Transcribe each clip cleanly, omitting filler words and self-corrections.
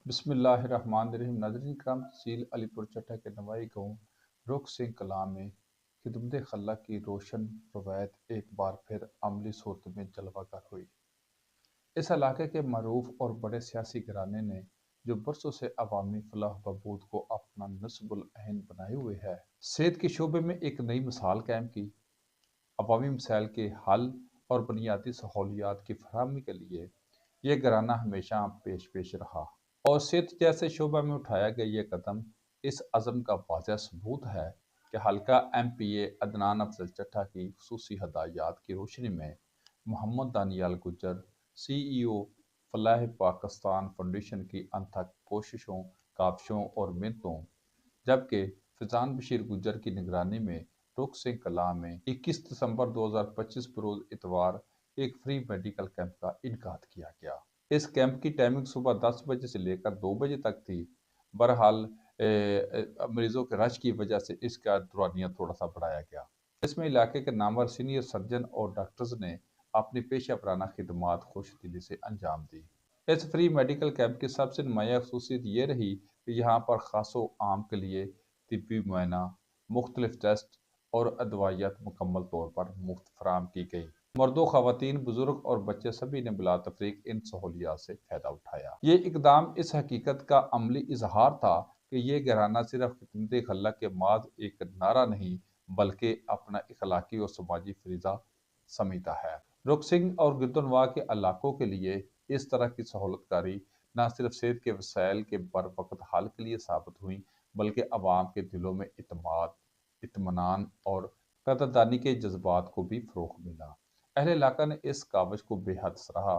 بسم اللہ الرحمن الرحیم۔ ناظرین کرام، تحصیل علی پور چٹا کے نوائی گاؤں رخ سنگھ کلاں میں خدمت خلا کی روشن روایت ایک بار پھر عملی صورت میں جلوہ گر ہوئی۔ اس علاقے کے معروف اور بڑے سیاسی گھرانے نے جو برسوں سے عوامی فلاح و بہبود کو اپنا نصب العین بنائے ہوئے ہے، صحت کے شعبے میں ایک نئی مثال قائم کی۔ عوامی مسائل کے حل اور بنیادی سہولیات کی فراہمی کے لیے یہ گھرانہ ہمیشہ پیش رہا، اور صحت جیسے شعبہ میں اٹھایا گیا یہ قدم اس عزم کا واضح ثبوت ہے کہ حلقہ ایم پی اے عدنان افضل چٹھا کی خصوصی ہدایات کی روشنی میں محمد دانیال گجر، سی ای او فلاح پاکستان فاؤنڈیشن کی انتھک کوششوں، کاوشوں اور محنتوں، جبکہ فیضان بشیر گجر کی نگرانی میں رخ سنگھ کلاں میں 21 دسمبر 2025 بروز اتوار ایک فری میڈیکل کیمپ کا انعقاد کیا گیا۔ اس کیمپ کی ٹائمنگ صبح 10 بجے سے لے کر 2 بجے تک تھی۔ بہرحال مریضوں کے رش کی وجہ سے اس کا دورانیہ تھوڑا سا بڑھایا گیا۔ اس میں علاقے کے نامور سینئر سرجن اور ڈاکٹرز نے اپنی پیشہ ورانہ خدمات خوش دلی سے انجام دی۔ اس فری میڈیکل کیمپ کی سب سے نمایاں خصوصیت یہ رہی کہ یہاں پر خاص و عام کے لیے طبی معائنہ، مختلف ٹیسٹ اور ادویات مکمل طور پر مفت فراہم کی گئی۔ مردوں، خواتین، بزرگ اور بچے سبھی نے بلا تفریق ان سہولیات سے فائدہ اٹھایا۔ یہ اقدام اس حقیقت کا عملی اظہار تھا کہ یہ گھرانہ صرف خدمت خلا کے محض ایک نعرہ نہیں بلکہ اپنا اخلاقی اور سماجی فریضہ سمجھتا ہے۔ رخ سنگھ اور گردنواہ کے علاقوں کے لیے اس طرح کی سہولت کاری نہ صرف صحت کے وسائل کے بر وقت حل کے لیے ثابت ہوئی بلکہ عوام کے دلوں میں اعتماد، اطمینان اور قدردانی کے جذبات کو بھی فروغ ملا۔ اہل علاقہ نے اس کاوش کو بے حد سراہا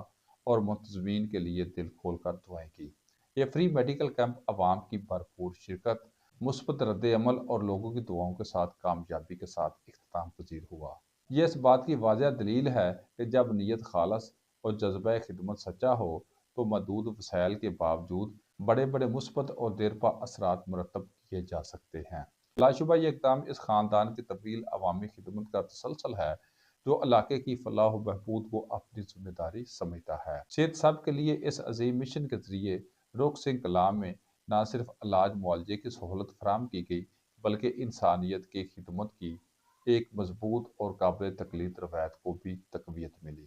اور منتظمین کے لیے دل کھول کر دعائیں کی۔ یہ فری میڈیکل کیمپ عوام کی بھرپور شرکت، مثبت رد عمل اور لوگوں کی دعاؤں کے ساتھ کامیابی کے ساتھ اختتام پذیر ہوا۔ یہ اس بات کی واضح دلیل ہے کہ جب نیت خالص اور جذبہ خدمت سچا ہو تو محدود وسائل کے باوجود بڑے بڑے مثبت اور دیرپا اثرات مرتب کیے جا سکتے ہیں۔ بلا شبہ یہ اقدام اس خاندان کی طویل عوامی خدمت کا تسلسل ہے جو علاقے کی فلاح و بہبود کو اپنی ذمہ داری سمجھتا ہے۔ صحت سب کے لیے اس عظیم مشن کے ذریعے رخ سنگھ کلاں میں نہ صرف علاج معالجے کی سہولت فراہم کی گئی بلکہ انسانیت کی خدمت کی ایک مضبوط اور قابل تقلید روایت کو بھی تقویت ملی۔